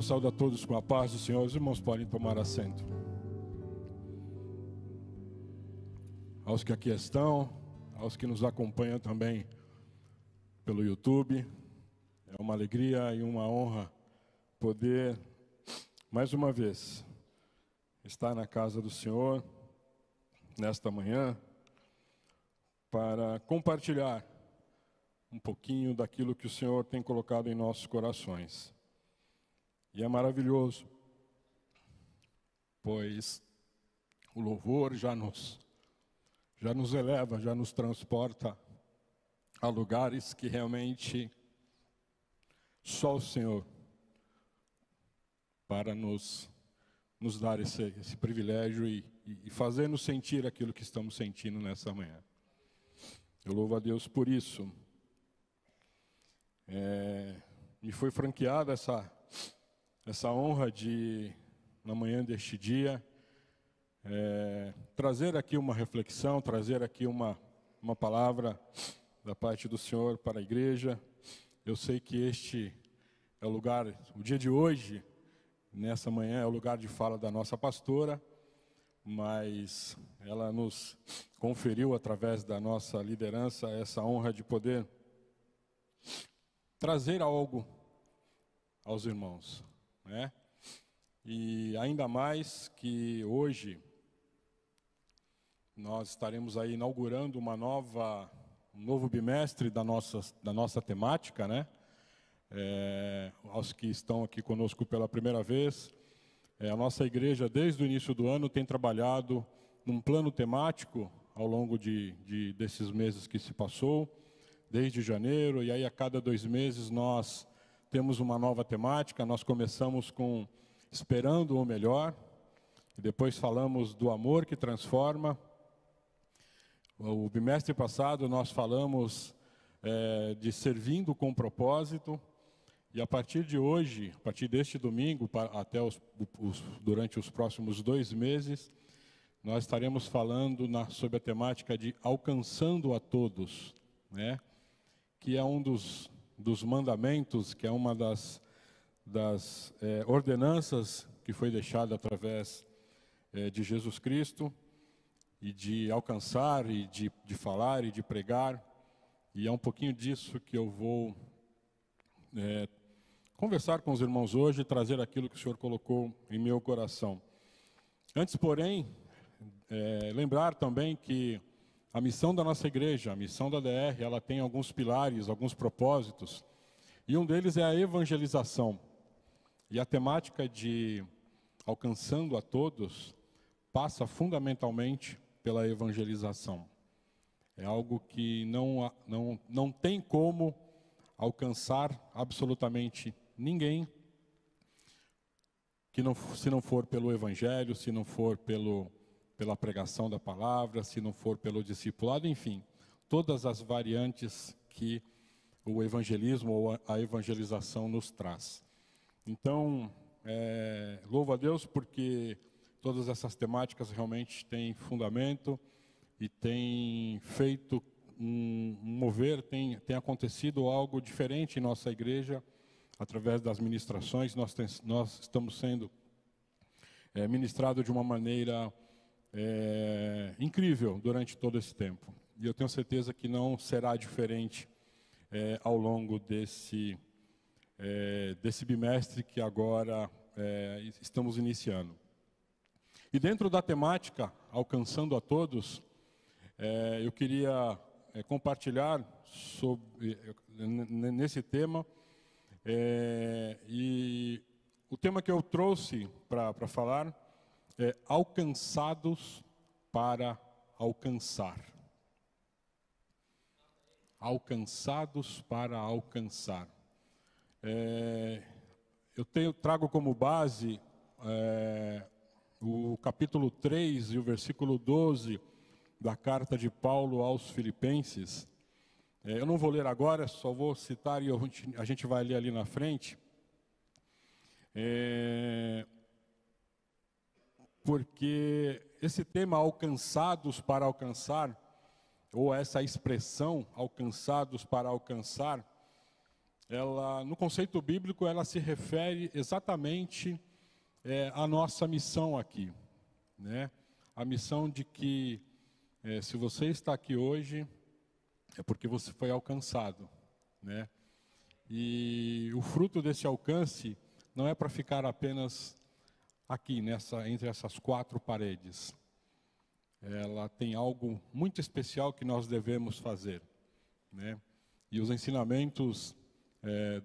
Eu saúdo a todos com a paz do Senhor. Os irmãos podem tomar assento. Aos que aqui estão, aos que nos acompanham também pelo YouTube, é uma alegria e uma honra poder, mais uma vez, estar na casa do Senhor, nesta manhã, para compartilhar um pouquinho daquilo que o Senhor tem colocado em nossos corações. E é maravilhoso, pois o louvor já nos eleva, já nos transporta a lugares que realmente só o Senhor para nos dar esse privilégio e fazer-nos sentir aquilo que estamos sentindo nessa manhã. Eu louvo a Deus por isso. Me foi franqueada essa honra de, na manhã deste dia, trazer aqui uma reflexão, trazer aqui uma palavra da parte do Senhor para a igreja. Eu sei que este é o lugar, o dia de hoje, nessa manhã, é o lugar de fala da nossa pastora, mas ela nos conferiu, através da nossa liderança, essa honra de poder trazer algo aos irmãos, né? E ainda mais que hoje nós estaremos aí inaugurando um novo bimestre da nossa temática, né? Aos que estão aqui conosco pela primeira vez, a nossa igreja, desde o início do ano, tem trabalhado num plano temático ao longo desses meses que se passou, desde janeiro, e aí a cada 2 meses nós temos uma nova temática. Nós começamos com Esperando o Melhor, e depois falamos do amor que transforma. O bimestre passado nós falamos de Servindo com Propósito, e a partir de hoje, a partir deste domingo, até durante os próximos 2 meses, nós estaremos falando sobre a temática de Alcançando a Todos, né? Que é um dos mandamentos, que é uma das ordenanças que foi deixada através de Jesus Cristo, e de alcançar, e de falar, e de pregar. E é um pouquinho disso que eu vou conversar com os irmãos hoje, trazer aquilo que o Senhor colocou em meu coração. Antes, porém, lembrar também que a missão da nossa igreja, a missão da DR, ela tem alguns pilares, alguns propósitos, e um deles é a evangelização. E a temática de Alcançando a Todos passa fundamentalmente pela evangelização. É algo que não tem como alcançar absolutamente ninguém se não for pelo evangelho, se não for pela pregação da palavra, se não for pelo discipulado, enfim, todas as variantes que o evangelismo ou a evangelização nos traz. Então, louvo a Deus porque todas essas temáticas realmente têm fundamento e têm feito um mover, tem acontecido algo diferente em nossa igreja, através das ministrações. Nós estamos sendo ministrados de uma maneira incrível durante todo esse tempo. E eu tenho certeza que não será diferente ao longo desse bimestre que agora estamos iniciando. E dentro da temática Alcançando a Todos, eu queria compartilhar nesse tema, e o tema que eu trouxe para falar é Alcançados para Alcançar. Alcançados para alcançar. Eu trago como base o capítulo 3 e o versículo 12 da carta de Paulo aos Filipenses. Eu não vou ler agora, só vou citar e a gente vai ler ali na frente. Porque esse tema Alcançados para Alcançar, ou essa expressão Alcançados para Alcançar, ela, no conceito bíblico, ela se refere exatamente à nossa missão aqui, né? A missão de que, se você está aqui hoje, é porque você foi alcançado, né? E o fruto desse alcance não é para ficar apenas aqui, entre essas quatro paredes. Ela tem algo muito especial que nós devemos fazer, né? E os ensinamentos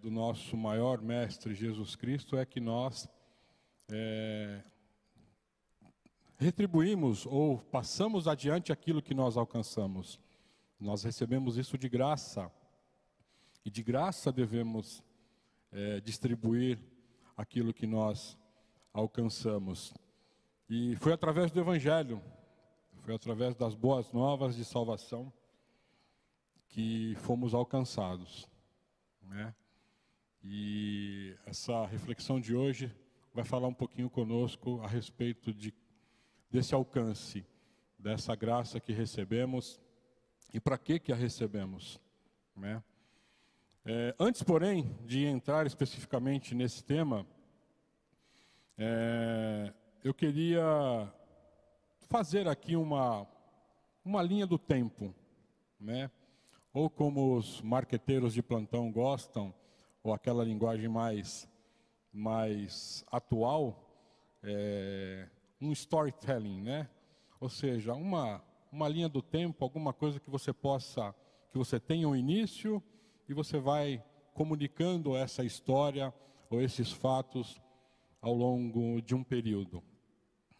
do nosso maior mestre Jesus Cristo é que nós retribuímos ou passamos adiante aquilo que nós alcançamos. Nós recebemos isso de graça. E de graça devemos distribuir aquilo que nós alcançamos. E foi através do Evangelho, foi através das boas novas de salvação que fomos alcançados, né? E essa reflexão de hoje vai falar um pouquinho conosco a respeito desse alcance, dessa graça que recebemos e para que a recebemos, né? Antes, porém, de entrar especificamente nesse tema, eu queria fazer aqui uma linha do tempo, né? Ou como os marqueteiros de plantão gostam, ou aquela linguagem mais atual, um storytelling, né? Ou seja, uma linha do tempo, alguma coisa que você tenha um início e você vai comunicando essa história ou esses fatos ao longo de um período,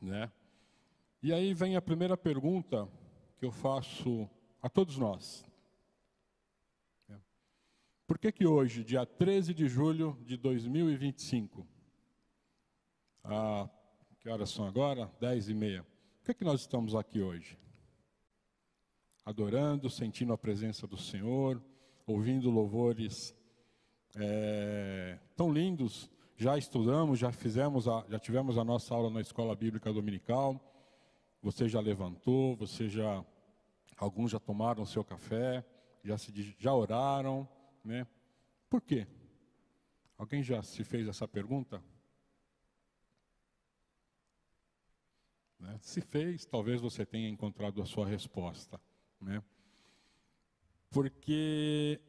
né? E aí vem a primeira pergunta que eu faço a todos nós. Por que hoje, dia 13 de julho de 2025, que horas são agora? 10h30. Por que nós estamos aqui hoje? Adorando, sentindo a presença do Senhor, ouvindo louvores tão lindos. Já estudamos, já tivemos a nossa aula na Escola Bíblica Dominical. Você já levantou, alguns já tomaram o seu café, já oraram, né? Por quê? Alguém já se fez essa pergunta? Né? Se fez, talvez você tenha encontrado a sua resposta, né? Porque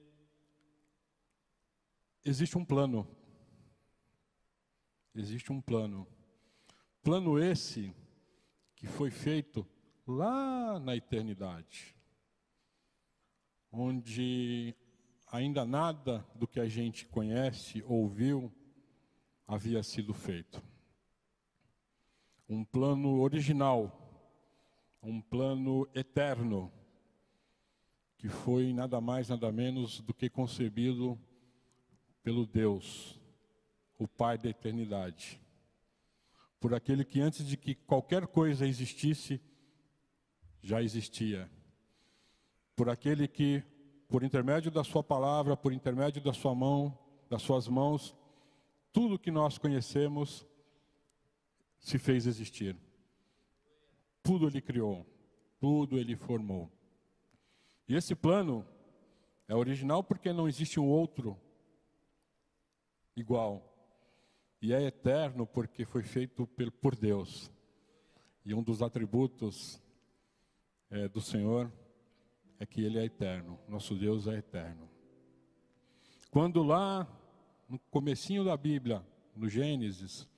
existe um plano. Existe um plano. Plano esse que foi feito lá na eternidade, onde ainda nada do que a gente conhece, ouviu, havia sido feito. Um plano original, um plano eterno, que foi nada mais, nada menos do que concebido pelo Deus, o Pai da eternidade. Por aquele que antes de que qualquer coisa existisse, já existia. Por aquele que, por intermédio da sua palavra, por intermédio da sua mão, das suas mãos, tudo que nós conhecemos se fez existir. Tudo Ele criou, tudo Ele formou. E esse plano é original porque não existe um outro igual. E é eterno porque foi feito por Deus. E um dos atributos do Senhor é que Ele é eterno. Nosso Deus é eterno. Quando lá, no comecinho da Bíblia, no Gênesis,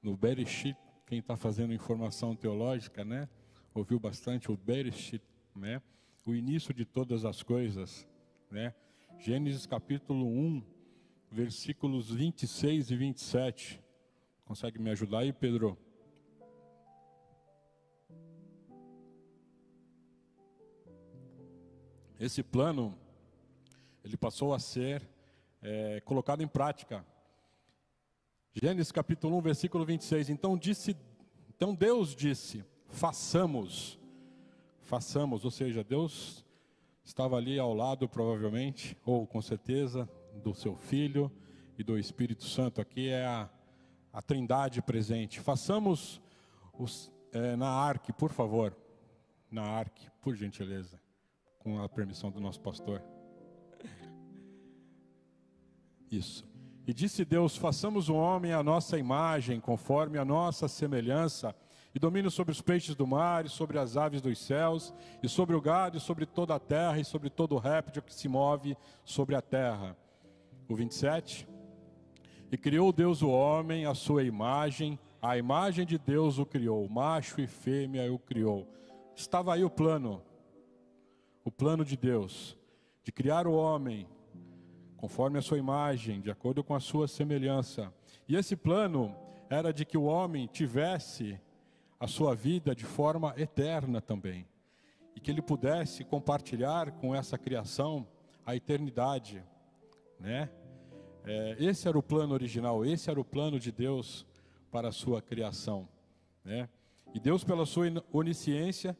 no Bereshit, quem está fazendo informação teológica, né? Ouviu bastante o Bereshit, né? O início de todas as coisas, né? Gênesis capítulo 1, versículos 26 e 27. Consegue me ajudar aí, Pedro? Esse plano, ele passou a ser colocado em prática. Gênesis capítulo 1, versículo 26. Então Deus disse, façamos, ou seja, Deus estava ali ao lado, provavelmente, ou com certeza, do seu Filho e do Espírito Santo. Aqui é a Trindade presente. Façamos na arque, por favor. Na arque, por gentileza, com a permissão do nosso pastor. Isso. E disse Deus: façamos o homem à nossa imagem, conforme a nossa semelhança, e domine sobre os peixes do mar, e sobre as aves dos céus, e sobre o gado, e sobre toda a terra, e sobre todo o réptil que se move sobre a terra. O 27. E criou Deus o homem à sua imagem, a imagem de Deus o criou, macho e fêmea o criou. Estava aí o plano de Deus, de criar o homem conforme a sua imagem, de acordo com a sua semelhança. E esse plano era de que o homem tivesse a sua vida de forma eterna também, e que ele pudesse compartilhar com essa criação a eternidade, né? Esse era o plano original, esse era o plano de Deus para a sua criação, né? E Deus, pela sua onisciência,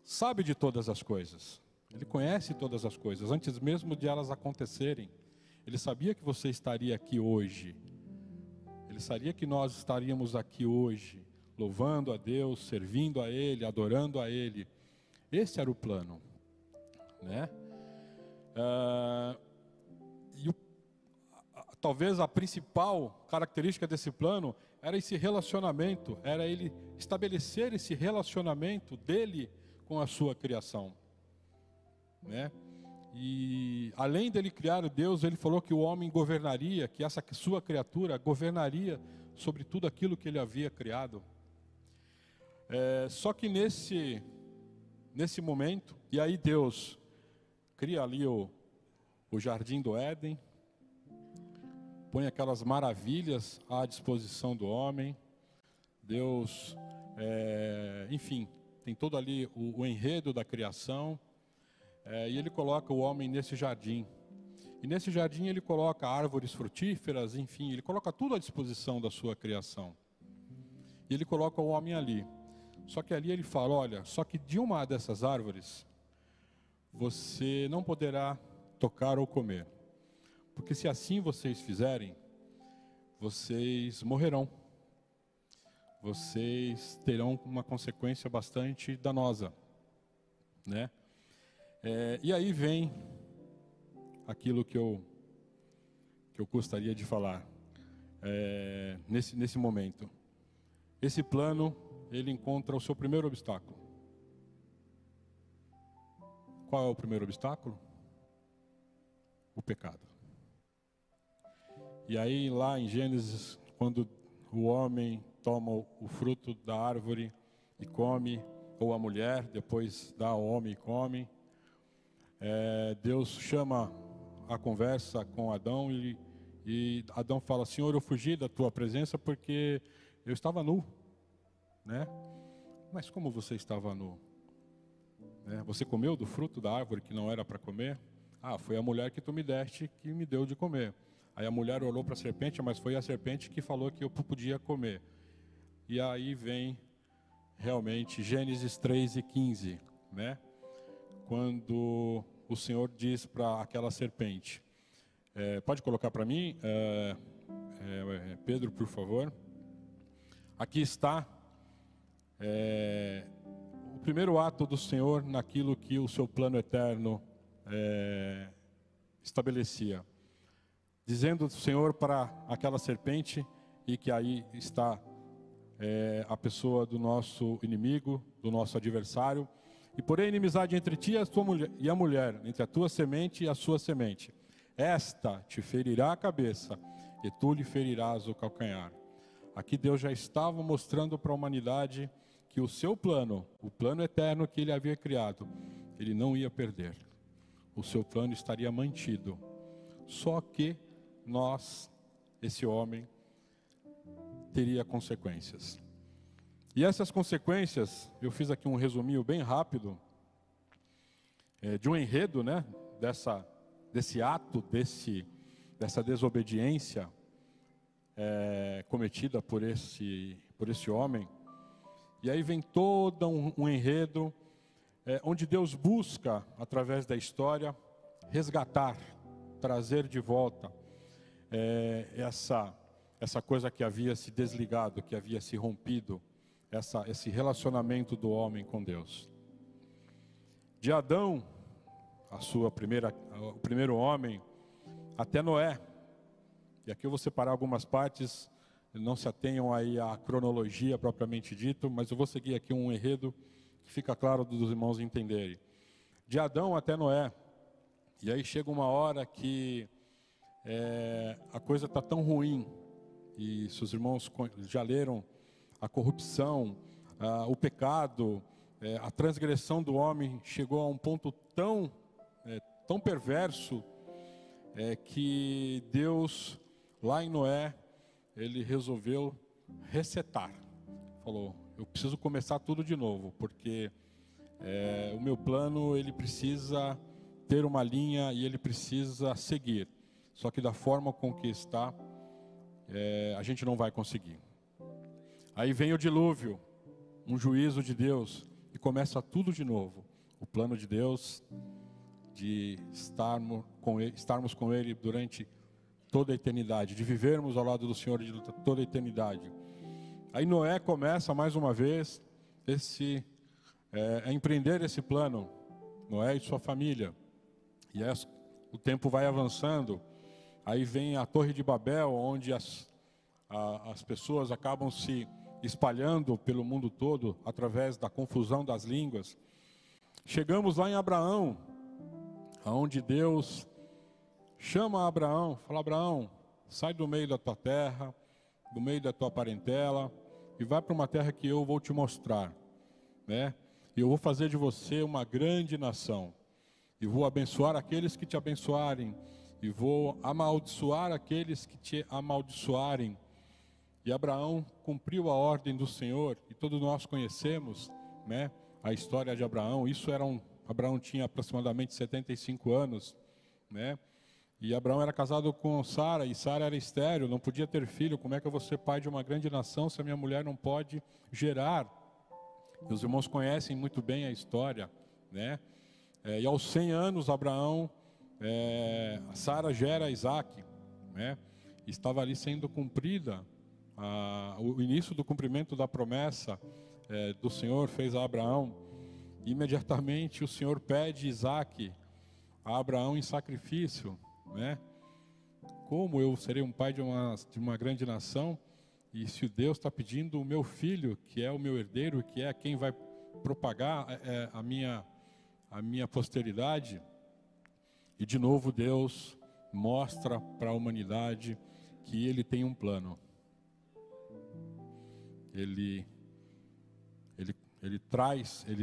sabe de todas as coisas. Ele conhece todas as coisas, antes mesmo de elas acontecerem. Ele sabia que você estaria aqui hoje. Ele sabia que nós estaríamos aqui hoje, louvando a Deus, servindo a Ele, adorando a Ele. Esse era o plano, né? Talvez a principal característica desse plano era esse relacionamento, era ele estabelecer esse relacionamento dele com a sua criação, né? E além dele criar Deus, ele falou que o homem governaria, que essa sua criatura governaria sobre tudo aquilo que ele havia criado. Só que nesse momento, e aí Deus cria ali o jardim do Éden, põe aquelas maravilhas à disposição do homem. Deus, enfim, tem todo ali o enredo da criação, e ele coloca o homem nesse jardim. E nesse jardim ele coloca árvores frutíferas, enfim, ele coloca tudo à disposição da sua criação. E ele coloca o homem ali. Só que ali ele fala: olha, só que de uma dessas árvores você não poderá tocar ou comer, porque se assim vocês fizerem, vocês morrerão. Vocês terão uma consequência bastante danosa, né? E aí vem aquilo que eu gostaria de falar nesse momento. Esse plano, ele encontra o seu primeiro obstáculo. Qual é o primeiro obstáculo? O pecado. E aí lá em Gênesis, quando o homem toma o fruto da árvore e come, ou a mulher depois dá ao homem e come, Deus chama a conversa com Adão e Adão fala: Senhor, eu fugi da tua presença porque eu estava nu, né? Mas como você estava nu? Você comeu do fruto da árvore que não era para comer? Foi a mulher que tu me deste que me deu de comer. Aí a mulher olhou para a serpente, mas foi a serpente que falou que eu podia comer. E aí vem realmente Gênesis 3:15, né? Quando o Senhor diz para aquela serpente, pode colocar para mim, Pedro, por favor. Aqui está o primeiro ato do Senhor naquilo que o seu plano eterno estabelecia. Dizendo o Senhor para aquela serpente, e que aí está a pessoa do nosso inimigo, do nosso adversário: e porém inimizade entre ti e a mulher, entre a tua semente e a sua semente. Esta te ferirá a cabeça, e tu lhe ferirás o calcanhar. Aqui Deus já estava mostrando para a humanidade que o seu plano, o plano eterno que ele havia criado, ele não ia perder. O seu plano estaria mantido. Só que esse homem, teria consequências. E essas consequências, eu fiz aqui um resuminho bem rápido, de um enredo, né, desse ato, dessa desobediência cometida por esse homem. E aí vem todo um enredo, onde Deus busca, através da história, resgatar, trazer de volta essa coisa que havia se desligado, que havia se rompido, esse relacionamento do homem com Deus. De Adão, o primeiro homem, até Noé, E aqui eu vou separar algumas partes, não se atenham aí à cronologia propriamente dito, mas eu vou seguir aqui um enredo que fica claro dos irmãos entenderem. De Adão até Noé. E aí chega uma hora que a coisa está tão ruim, e se os irmãos já leram, a corrupção, o pecado, a transgressão do homem chegou a um ponto tão perverso, que Deus, lá em Noé, ele resolveu resetar. Falou, eu preciso começar tudo de novo, porque o meu plano, ele precisa ter uma linha e ele precisa seguir. Só que da forma com que está, a gente não vai conseguir. Aí vem o dilúvio, um juízo de Deus, e começa tudo de novo. O plano de Deus de estarmos com Ele durante toda a eternidade, de vivermos ao lado do Senhor de toda a eternidade. Aí Noé começa mais uma vez a empreender esse plano, Noé e sua família. E o tempo vai avançando. Aí vem a Torre de Babel, onde as pessoas acabam se espalhando pelo mundo todo através da confusão das línguas. Chegamos lá em Abraão, onde Deus chama Abraão, fala: Abraão, sai do meio da tua terra, do meio da tua parentela, e vai para uma terra que eu vou te mostrar, né? E eu vou fazer de você uma grande nação, e vou abençoar aqueles que te abençoarem, e vou amaldiçoar aqueles que te amaldiçoarem. E Abraão cumpriu a ordem do Senhor, e todos nós conhecemos, né, a história de Abraão. Abraão tinha aproximadamente 75 anos, né? E Abraão era casado com Sara, e Sara era estéril, não podia ter filho. Como é que eu vou ser pai de uma grande nação se a minha mulher não pode gerar? Os irmãos conhecem muito bem a história, né? E aos 100 anos, Sara gera Isaac, né? Estava ali sendo cumprida o início do cumprimento da promessa do Senhor fez a Abraão. Imediatamente o Senhor pede Isaac a Abraão em sacrifício, né? Como eu serei um pai de uma grande nação, e se Deus está pedindo o meu filho, que é o meu herdeiro, que é quem vai propagar a minha posteridade? E de novo Deus mostra para a humanidade que Ele tem um plano. Ele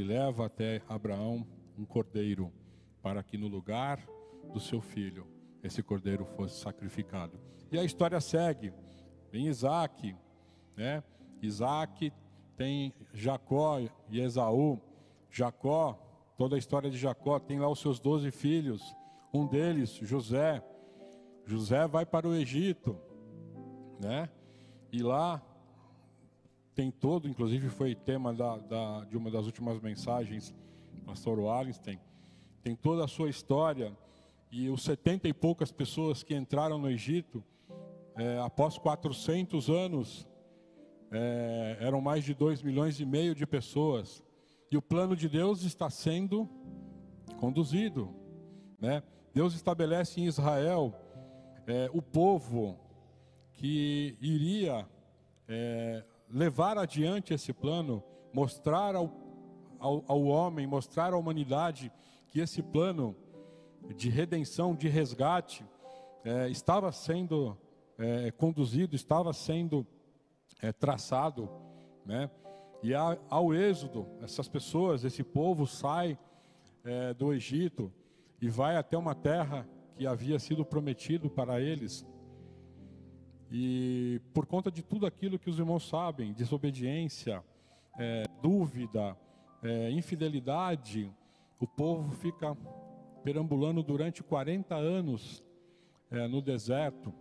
leva até Abraão um cordeiro, para que no lugar do seu filho, esse cordeiro fosse sacrificado. E a história segue. Vem Isaac, né? Isaac tem Jacó e Esaú. Jacó, toda a história de Jacó, tem lá os seus 12 filhos. Um deles, José. José vai para o Egito, né? E lá tem todo, inclusive foi tema de uma das últimas mensagens, pastor Wallenstein, tem toda a sua história. E os 70 e poucas pessoas que entraram no Egito, após 400 anos, eram mais de 2,5 milhões de pessoas. E o plano de Deus está sendo conduzido, né? Deus estabelece em Israel o povo que iria levar adiante esse plano, mostrar ao homem, mostrar à humanidade que esse plano de redenção, de resgate, estava sendo conduzido, estava sendo traçado, né? E ao êxodo, essas pessoas, esse povo sai do Egito e vai até uma terra que havia sido prometido para eles. E por conta de tudo aquilo que os irmãos sabem, desobediência, dúvida, infidelidade, o povo fica perambulando durante 40 anos no deserto.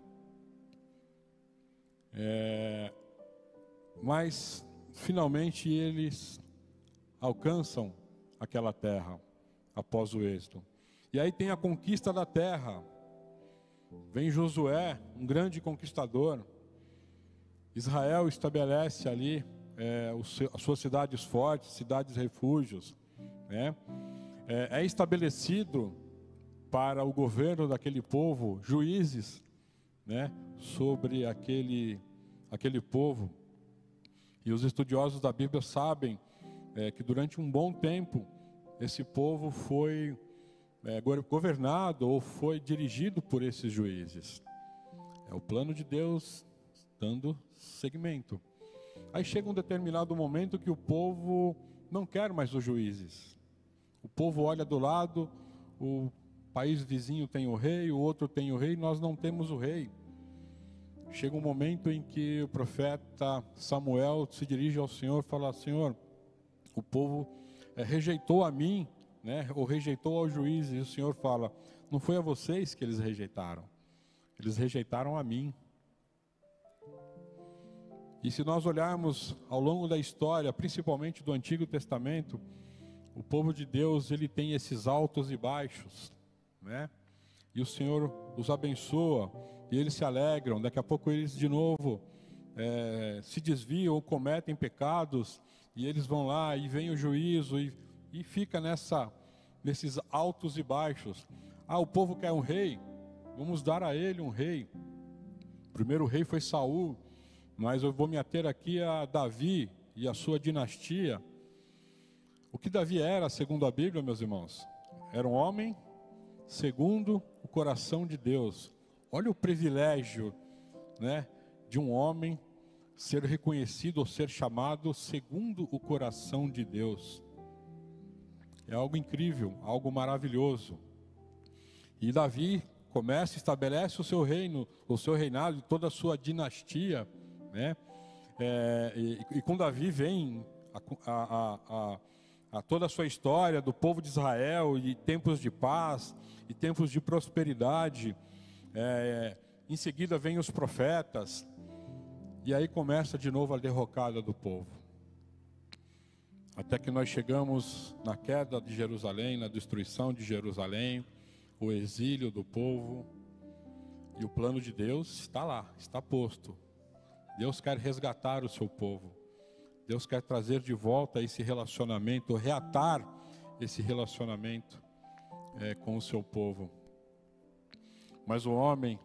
Mas finalmente eles alcançam aquela terra após o êxodo. E aí tem a conquista da terra. Vem Josué, um grande conquistador. Israel estabelece ali as suas cidades fortes, cidades refúgios, né? É estabelecido para o governo daquele povo juízes, né, sobre aquele povo. E os estudiosos da Bíblia sabem que durante um bom tempo esse povo foi governado ou foi dirigido por esses juízes. É o plano de Deus dando seguimento. Aí chega um determinado momento que o povo não quer mais os juízes. O povo olha do lado, o país vizinho tem o rei, o outro tem o rei, nós não temos o rei. Chega um momento em que o profeta Samuel se dirige ao Senhor e fala: Senhor, o povo rejeitou a mim, né, ou rejeitou aos juízes. E o Senhor fala: não foi a vocês que eles rejeitaram a mim. E se nós olharmos ao longo da história, principalmente do Antigo Testamento, o povo de Deus, ele tem esses altos e baixos, né? E o Senhor os abençoa, e eles se alegram. Daqui a pouco eles de novo se desviam ou cometem pecados, e eles vão lá e vem o juízo, e fica nesses altos e baixos. O povo quer um rei, vamos dar a ele um rei. O primeiro rei foi Saul, mas eu vou me ater aqui a Davi e a sua dinastia. O que Davi era, segundo a Bíblia, meus irmãos? Era um homem segundo o coração de Deus. Olha o privilégio, né, de um homem ser reconhecido ou ser chamado segundo o coração de Deus. É algo incrível, algo maravilhoso. E Davi estabelece o seu reino, o seu reinado, toda a sua dinastia, né? E com Davi vem a toda a sua história do povo de Israel, e tempos de paz, e tempos de prosperidade. Em seguida vem os profetas, e aí começa de novo a derrocada do povo. Até que nós chegamos na queda de Jerusalém, na destruição de Jerusalém, o exílio do povo, e o plano de Deus está lá, está posto. Deus quer resgatar o seu povo. Deus quer trazer de volta esse relacionamento, reatar esse relacionamento com o seu povo. Mas o homem,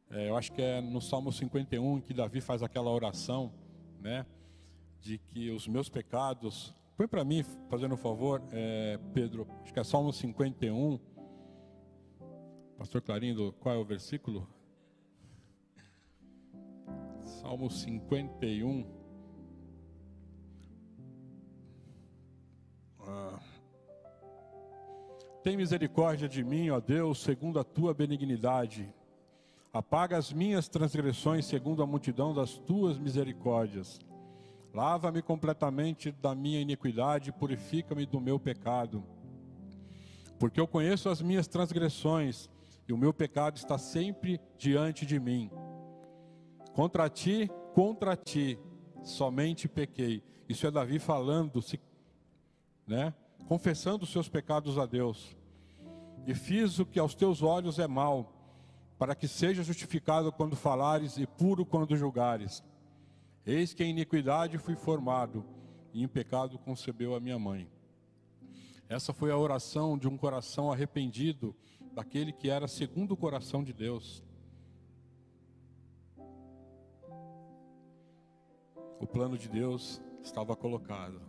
eu acho que é no Salmo 51 que Davi faz aquela oração, né, de que os meus pecados... Põe para mim, fazendo um favor, Pedro, acho que é Salmo 51. Pastor Clarindo, qual é o versículo? Salmo 51. Tem misericórdia de mim, ó Deus, segundo a tua benignidade. Apaga as minhas transgressões segundo a multidão das tuas misericórdias. Lava-me completamente da minha iniquidade e purifica-me do meu pecado. Porque eu conheço as minhas transgressões e o meu pecado está sempre diante de mim. Contra ti, somente pequei. Isso é Davi falando, né? Confessando os seus pecados a Deus. E fiz o que aos teus olhos é mal, para que seja justificado quando falares e puro quando julgares. Eis que em iniquidade fui formado, e em pecado concebeu a minha mãe. Essa foi a oração de um coração arrependido, daquele que era segundo o coração de Deus. O plano de Deus estava colocado.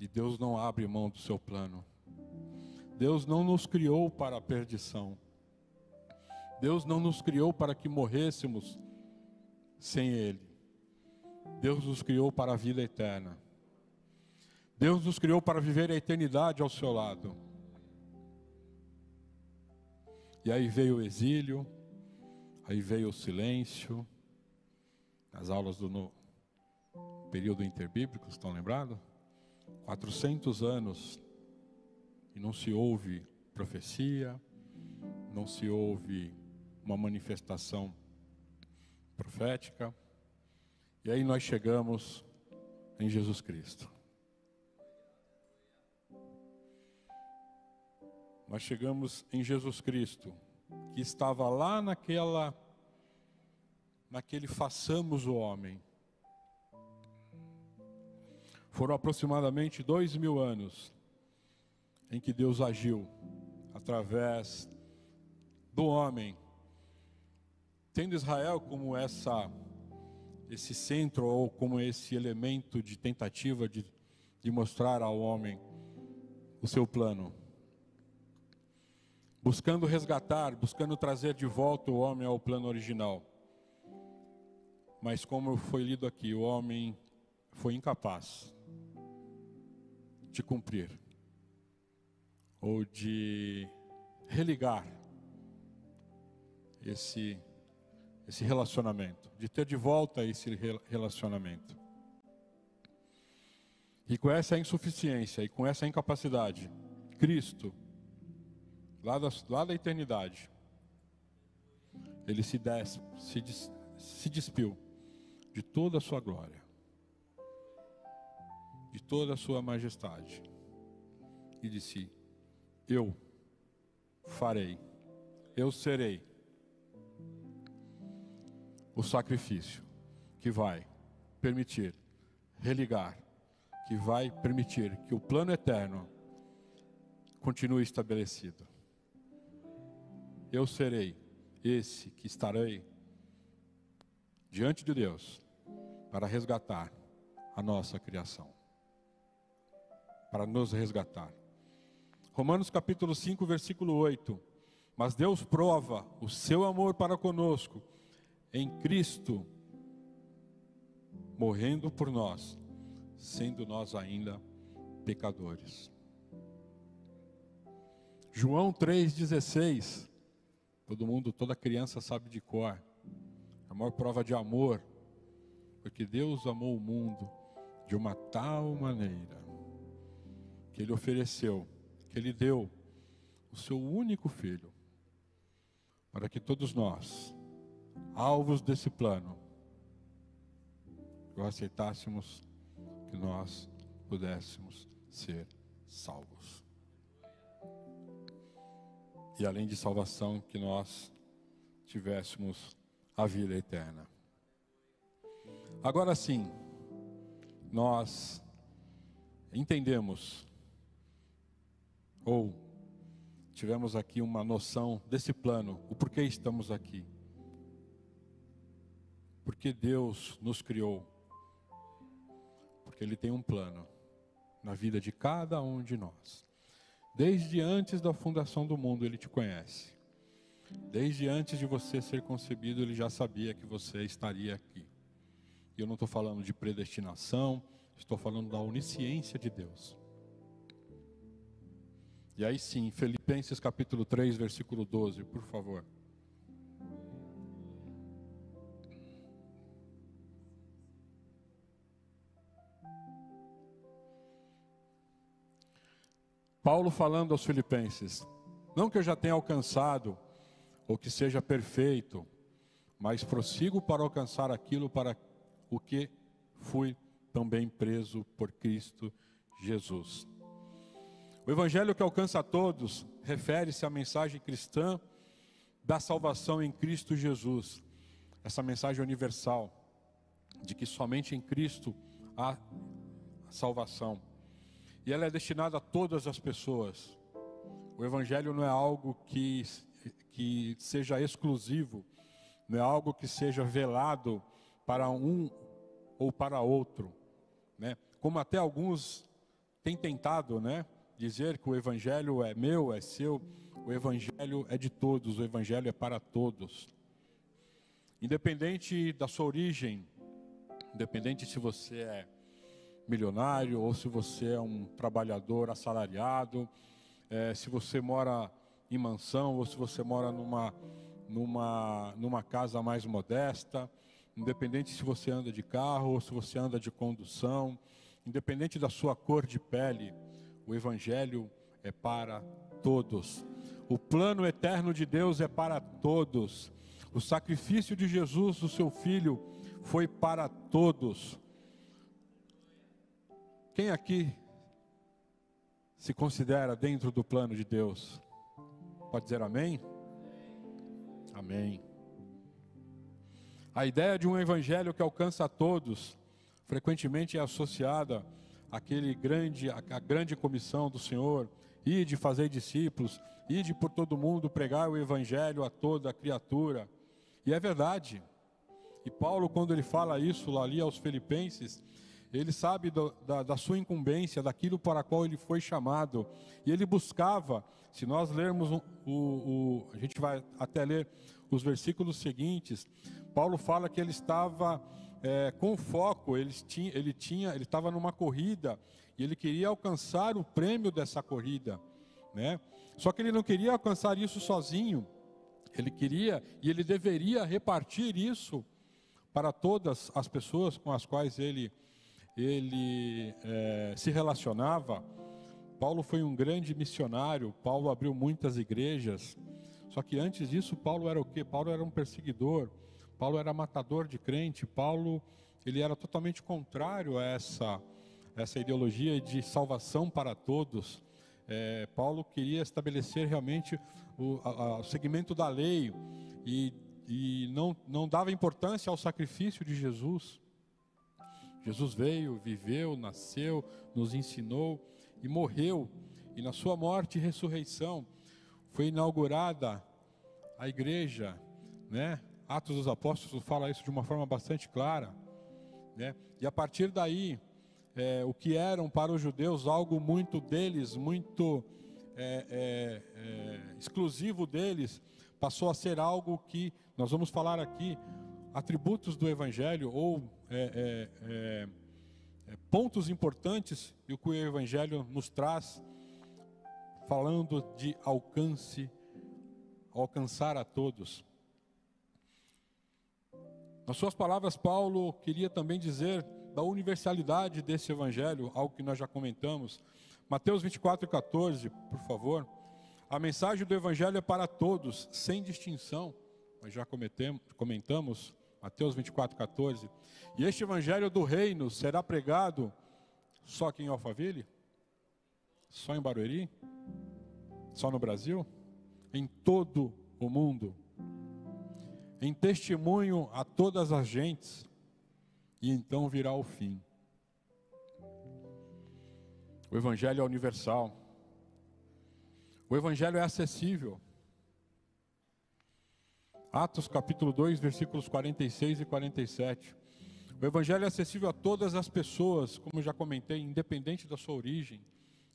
E Deus não abre mão do seu plano. Deus não nos criou para a perdição. Deus não nos criou para que morrêssemos sem Ele. Deus nos criou para a vida eterna. Deus nos criou para viver a eternidade ao seu lado. E aí veio o exílio, aí veio o silêncio. As aulas do período interbíblico, estão lembrados? 400 anos e não se ouve profecia, não se ouve uma manifestação profética. E aí nós chegamos em Jesus Cristo. Nós chegamos em Jesus Cristo, que estava lá naquele façamos o homem. Foram aproximadamente 2000 anos em que Deus agiu através do homem tendo Israel como esse centro, ou como esse elemento de tentativa de mostrar ao homem o seu plano, buscando resgatar, buscando trazer de volta o homem ao plano original. Mas como foi lido aqui, o homem foi incapaz de cumprir, ou de religar esse relacionamento, de ter de volta esse relacionamento. E com essa insuficiência e com essa incapacidade, Cristo, lá da eternidade, ele se despiu de toda a sua glória, de toda a sua majestade, e disse: eu farei, eu serei o sacrifício que vai permitir religar, que vai permitir que o plano eterno continue estabelecido. Eu serei esse que estarei diante de Deus para resgatar a nossa criação, para nos resgatar. Romanos capítulo 5, versículo 8. Mas Deus prova o seu amor para conosco em Cristo, morrendo por nós, sendo nós ainda pecadores. João 3,16. Todo mundo, toda criança sabe de cor. A maior prova de amor, porque Deus amou o mundo de uma tal maneira que Ele ofereceu, que Ele deu o seu único Filho, para que todos nós, alvos desse plano, o aceitássemos, que nós pudéssemos ser salvos. E além de salvação, que nós tivéssemos a vida eterna. Agora sim, nós entendemos, ou tivemos aqui uma noção desse plano, o porquê estamos aqui. Porque Deus nos criou, porque Ele tem um plano na vida de cada um de nós. Desde antes da fundação do mundo Ele te conhece. Desde antes de você ser concebido, Ele já sabia que você estaria aqui. E eu não estou falando de predestinação, estou falando da onisciência de Deus. E aí sim, Filipenses capítulo 3, versículo 12, por favor. Paulo falando aos Filipenses: não que eu já tenha alcançado, ou que seja perfeito, mas prossigo para alcançar aquilo para o que fui também preso por Cristo Jesus. O Evangelho que alcança a todos refere-se à mensagem cristã da salvação em Cristo Jesus. Essa mensagem universal, de que somente em Cristo há salvação. E ela é destinada a todas as pessoas. O Evangelho não é algo que seja exclusivo, não é algo que seja velado para um ou para outro, né? Como até alguns têm tentado, né, dizer que o Evangelho é meu, é seu. O Evangelho é de todos, o Evangelho é para todos. Independente da sua origem, independente se você é milionário ou se você é um trabalhador assalariado, se você mora em mansão ou se você mora numa casa mais modesta, independente se você anda de carro ou se você anda de condução, independente da sua cor de pele, o Evangelho é para todos. O plano eterno de Deus é para todos. O sacrifício de Jesus, o seu Filho, foi para todos. Quem aqui se considera dentro do plano de Deus? Pode dizer amém? Amém. A ideia de um evangelho que alcança a todos, frequentemente é associada à grande comissão do Senhor, ide fazer discípulos, ide por todo mundo pregar o evangelho a toda criatura. E é verdade. E Paulo, quando ele fala isso lá ali aos Filipenses, ele sabe da sua incumbência, daquilo para qual ele foi chamado. E ele buscava, se nós lermos a gente vai até ler os versículos seguintes, Paulo fala que ele estava com foco, ele estava numa corrida e ele queria alcançar o prêmio dessa corrida, né? Só que ele não queria alcançar isso sozinho, ele queria e ele deveria repartir isso para todas as pessoas com as quais ele se relacionava. Paulo foi um grande missionário, Paulo abriu muitas igrejas, só que antes disso Paulo era o quê? Paulo era um perseguidor, Paulo era matador de crente, Paulo ele era totalmente contrário a essa ideologia de salvação para todos. Paulo queria estabelecer realmente o segmento da lei e não dava importância ao sacrifício de Jesus. Jesus veio, viveu, nasceu, nos ensinou e morreu. E na sua morte e ressurreição foi inaugurada a igreja, né? Atos dos Apóstolos fala isso de uma forma bastante clara, né? E a partir daí, o que eram para os judeus algo muito deles, muito exclusivo deles, passou a ser algo que nós vamos falar aqui, atributos do Evangelho ou pontos importantes e o que o Evangelho nos traz, falando de alcançar a todos. Nas suas palavras, Paulo queria também dizer da universalidade desse Evangelho, algo que nós já comentamos. Mateus 24:14, por favor. A mensagem do Evangelho é para todos, sem distinção. Nós já comentamos, Mateus 24:14. E este Evangelho do Reino será pregado só aqui em Alphaville? Só em Barueri? Só no Brasil? Em todo o mundo. Em testemunho a todas as gentes, e então virá o fim. O Evangelho é universal. O Evangelho é acessível. Atos capítulo 2, versículos 46 e 47. O Evangelho é acessível a todas as pessoas, como eu já comentei, independente da sua origem,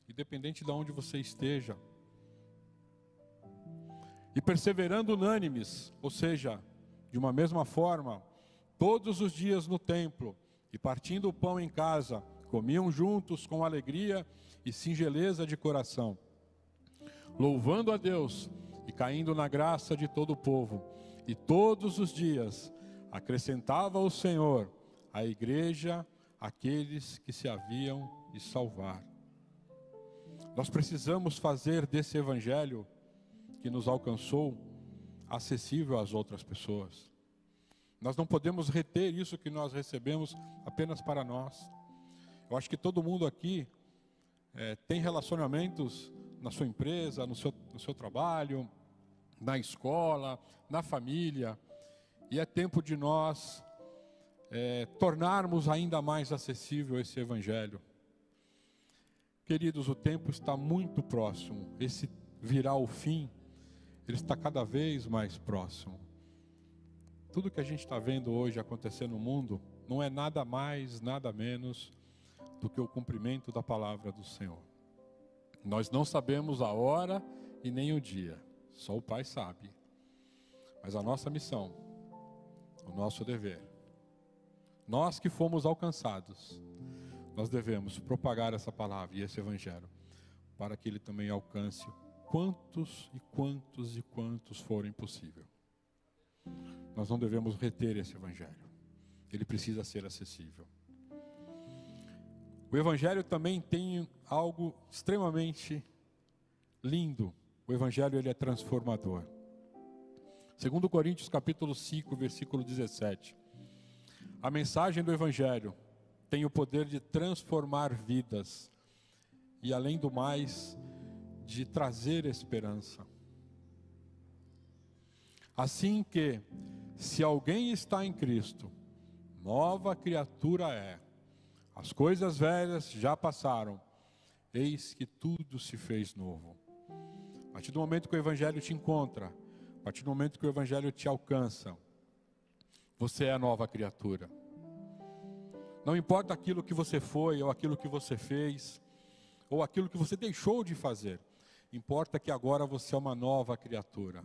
independente de onde você esteja. E perseverando unânimes, ou seja, de uma mesma forma, todos os dias no templo, e partindo o pão em casa, comiam juntos com alegria e singeleza de coração, louvando a Deus e caindo na graça de todo o povo. E todos os dias acrescentava o Senhor à igreja aqueles que se haviam de salvar. Nós precisamos fazer desse Evangelho que nos alcançou acessível às outras pessoas. Nós não podemos reter isso que nós recebemos apenas para nós. Eu acho que todo mundo aqui tem relacionamentos na sua empresa, no seu trabalho, na escola, na família, e é tempo de nós tornarmos ainda mais acessível esse Evangelho. Queridos, o tempo está muito próximo, esse virá o fim, ele está cada vez mais próximo. Tudo que a gente está vendo hoje acontecer no mundo não é nada mais, nada menos do que o cumprimento da palavra do Senhor. Nós não sabemos a hora e nem o dia, só o Pai sabe. Mas a nossa missão, o nosso dever, nós que fomos alcançados, nós devemos propagar essa palavra e esse Evangelho, para que ele também alcance quantos e quantos e quantos forem possível. Nós não devemos reter esse Evangelho, ele precisa ser acessível. O Evangelho também tem algo extremamente lindo. O Evangelho ele é transformador. 2 Coríntios capítulo 5, versículo 17. A mensagem do Evangelho tem o poder de transformar vidas e, além do mais, de trazer esperança. Assim que, se alguém está em Cristo, nova criatura é. As coisas velhas já passaram, eis que tudo se fez novo. A partir do momento que o Evangelho te encontra, a partir do momento que o Evangelho te alcança, você é nova criatura. Não importa aquilo que você foi, ou aquilo que você fez, ou aquilo que você deixou de fazer. Importa que agora você é uma nova criatura.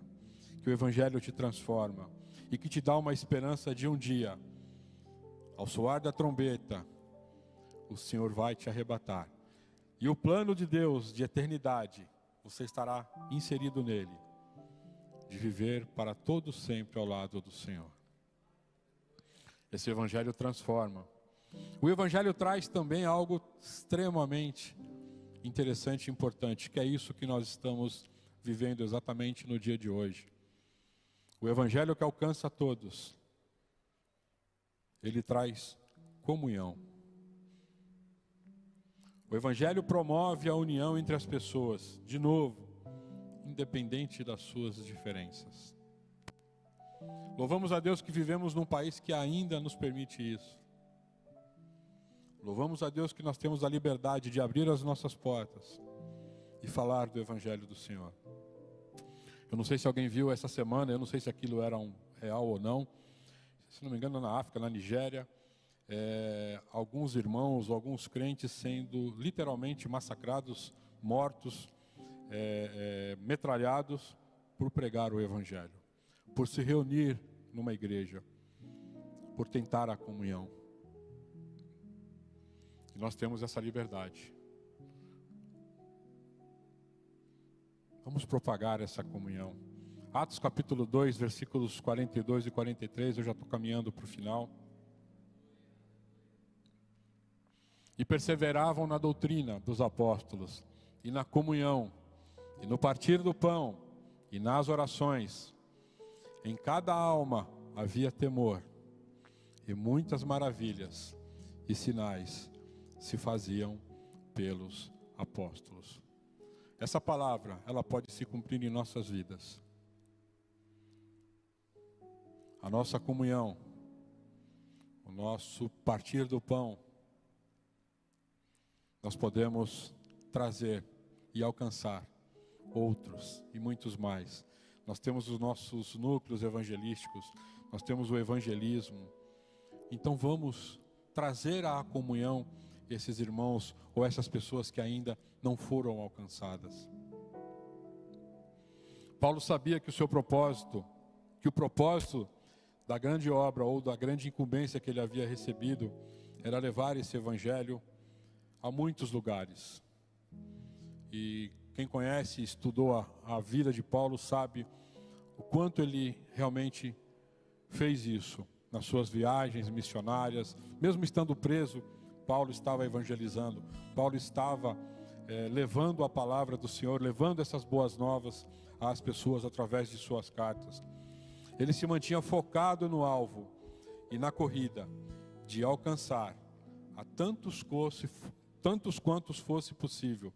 Que o Evangelho te transforma. E que te dá uma esperança de um dia, ao soar da trombeta, o Senhor vai te arrebatar. E o plano de Deus de eternidade, você estará inserido nele. De viver para todo sempre ao lado do Senhor. Esse Evangelho transforma. O Evangelho traz também algo extremamente interessante e importante, que é isso que nós estamos vivendo exatamente no dia de hoje. O Evangelho que alcança todos, ele traz comunhão. O Evangelho promove a união entre as pessoas, de novo, independente das suas diferenças. Louvamos a Deus que vivemos num país que ainda nos permite isso. Louvamos a Deus que nós temos a liberdade de abrir as nossas portas e falar do Evangelho do Senhor. Eu não sei se alguém viu essa semana, eu não sei se aquilo era real ou não. Se não me engano, na África, na Nigéria, alguns irmãos, alguns crentes sendo literalmente massacrados, mortos, metralhados por pregar o Evangelho, por se reunir numa igreja, por tentar a comunhão. E nós temos essa liberdade. Vamos propagar essa comunhão. Atos capítulo 2, versículos 42 e 43, eu já estou caminhando para o final. E perseveravam na doutrina dos apóstolos, e na comunhão, e no partir do pão, e nas orações. Em cada alma havia temor, e muitas maravilhas e sinais se faziam pelos apóstolos. Essa palavra, ela pode se cumprir em nossas vidas. A nossa comunhão, o nosso partir do pão, nós podemos trazer e alcançar outros e muitos mais. Nós temos os nossos núcleos evangelísticos, nós temos o evangelismo. Então vamos trazer à comunhão esses irmãos ou essas pessoas que ainda não foram alcançadas. Paulo sabia que o seu propósito, que o propósito da grande obra ou da grande incumbência que ele havia recebido era levar esse evangelho a muitos lugares. E quem conhece e estudou a vida de Paulo sabe o quanto ele realmente fez isso nas suas viagens missionárias. Mesmo estando preso, Paulo estava evangelizando, Paulo estava levando a palavra do Senhor, levando essas boas novas às pessoas através de suas cartas. Ele se mantinha focado no alvo e na corrida de alcançar a tantos quantos fosse possível.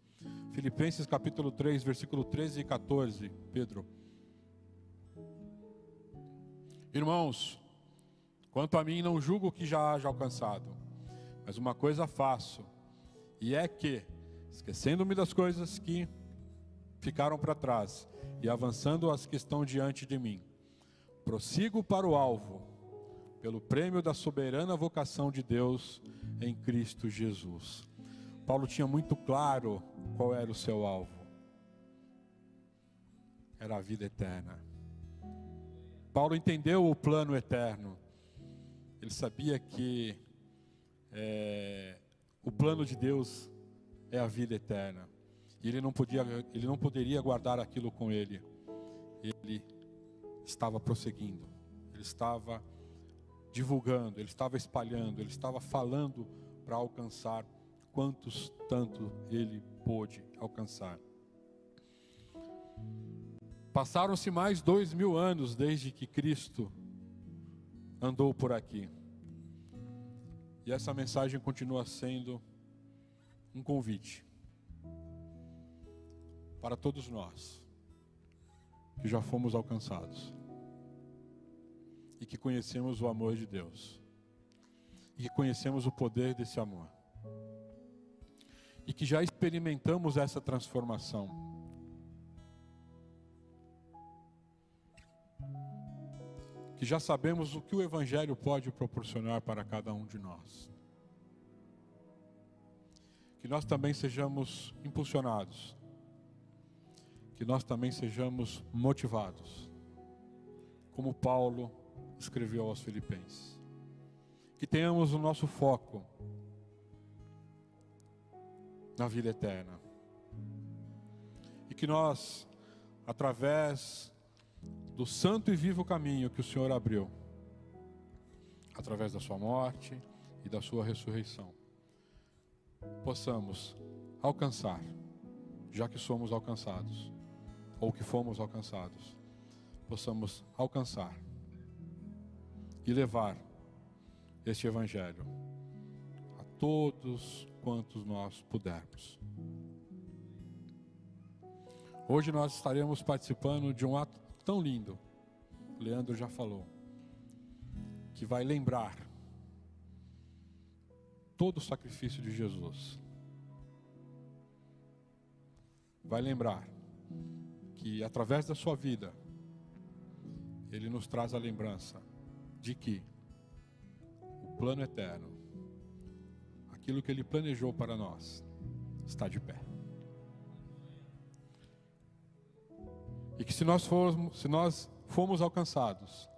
Filipenses capítulo 3, versículo 13 e 14, Pedro. Irmãos, quanto a mim não julgo que já haja alcançado, mas uma coisa faço, e é que, esquecendo-me das coisas que ficaram para trás e avançando as que estão diante de mim, prossigo para o alvo, pelo prêmio da soberana vocação de Deus em Cristo Jesus. Paulo tinha muito claro qual era o seu alvo. Era a vida eterna. Paulo entendeu o plano eterno. Ele sabia que o plano de Deus é a vida eterna. E ele não poderia guardar aquilo com ele. Ele estava prosseguindo. Ele estava divulgando, ele estava espalhando, ele estava falando para alcançar quantos tanto ele pôde alcançar. Passaram-se mais 2000 anos desde que Cristo andou por aqui. E essa mensagem continua sendo um convite para todos nós que já fomos alcançados e que conhecemos o amor de Deus e que conhecemos o poder desse amor e que já experimentamos essa transformação. que já sabemos o que o Evangelho pode proporcionar para cada um de nós. Que nós também sejamos impulsionados, que nós também sejamos motivados, como Paulo escreveu aos Filipenses. Que tenhamos o nosso foco na vida eterna. E que nós, através do santo e vivo caminho que o Senhor abriu, através da sua morte e da sua ressurreição, possamos alcançar, já que somos alcançados, ou que fomos alcançados, possamos alcançar e levar este Evangelho a todos quantos nós pudermos. Hoje nós estaremos participando de um ato tão lindo, o Leandro já falou, que vai lembrar todo o sacrifício de Jesus. Vai lembrar que através da sua vida, Ele nos traz a lembrança de que o plano eterno, aquilo que Ele planejou para nós, está de pé. E que se nós formos alcançados,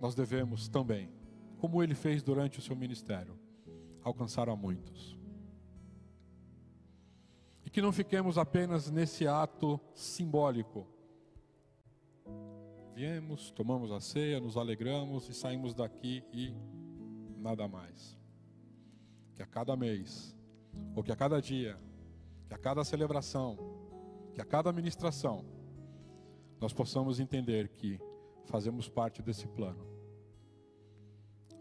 nós devemos também, como Ele fez durante o seu ministério, alcançar a muitos. E que não fiquemos apenas nesse ato simbólico. Viemos, tomamos a ceia, nos alegramos e saímos daqui e nada mais. Que a cada mês, ou que a cada dia, que a cada celebração, que a cada ministração, nós possamos entender que fazemos parte desse plano.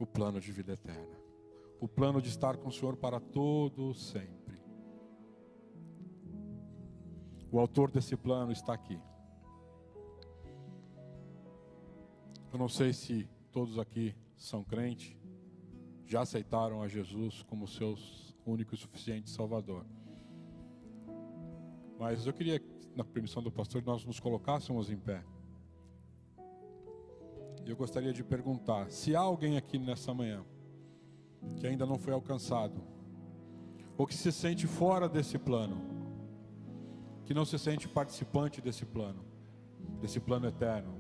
O plano de vida eterna. O plano de estar com o Senhor para todo sempre. O autor desse plano está aqui. Eu não sei se todos aqui são crentes, já aceitaram a Jesus como seu único e suficiente Salvador. Mas eu queria, na permissão do pastor, nós nos colocássemos em pé. E eu gostaria de perguntar, se há alguém aqui nessa manhã que ainda não foi alcançado, ou que se sente fora desse plano, que não se sente participante desse plano eterno,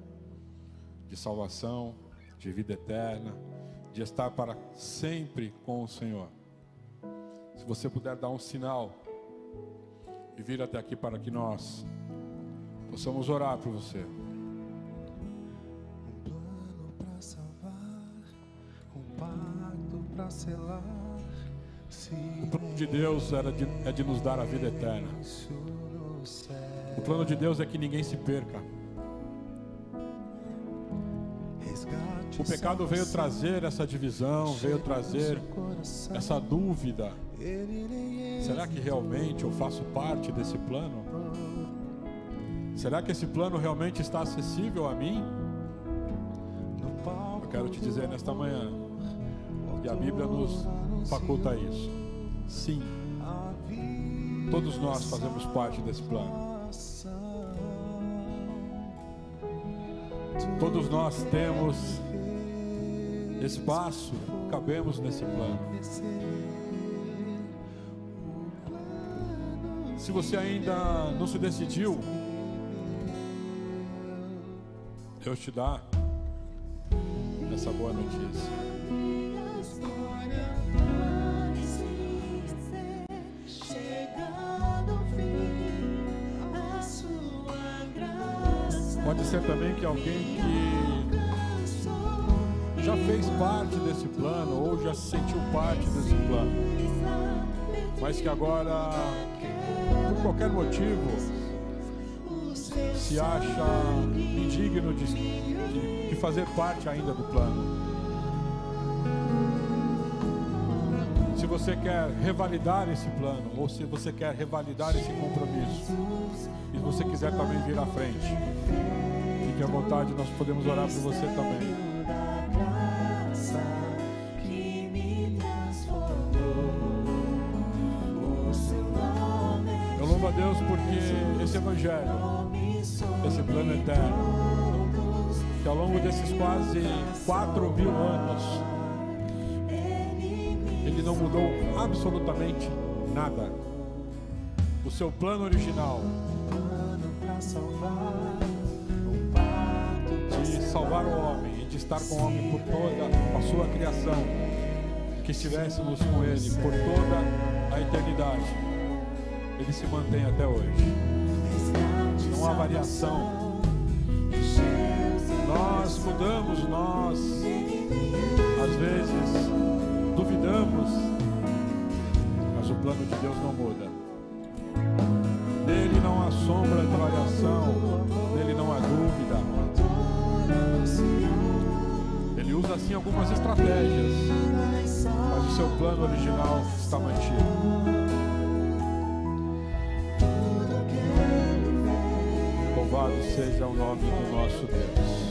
de salvação, de vida eterna, de estar para sempre com o Senhor. Se você puder dar um sinal e vir até aqui para que nós possamos orar por você. Um plano para salvar, um pacto para selar. O plano de Deus é de nos dar a vida eterna. O plano de Deus é que ninguém se perca. O pecado veio trazer essa divisão, veio trazer essa dúvida. Será que realmente eu faço parte desse plano? Será que esse plano realmente está acessível a mim? Eu quero te dizer nesta manhã, e a Bíblia nos faculta isso. Sim, todos nós fazemos parte desse plano. Todos nós temos espaço, cabemos nesse plano. Se você ainda não se decidiu, Deus te dá essa boa notícia. Pode ser também que alguém que já fez parte desse plano ou já se sentiu parte desse plano, mas que agora, por qualquer motivo, se acha indigno de fazer parte ainda do plano. Se você quer revalidar esse plano, ou se você quer revalidar esse compromisso, e você quiser também vir à frente, fique à vontade, nós podemos orar por você também. Eu louvo a Deus porque esse Evangelho, esse plano eterno, que que ao longo desses quase 4.000 anos, Ele não mudou absolutamente nada. O seu plano original de salvar o homem e de estar com o homem por toda a sua criação, que estivéssemos com Ele por toda a eternidade, Ele se mantém até hoje. Não há variação. Nós mudamos, nós às vezes duvidamos, mas o plano de Deus não muda. Nele não há sombra de variação, nele não há dúvida. Ele usa assim algumas estratégias, mas o seu plano original está mantido. Louvado seja o nome do nosso Deus.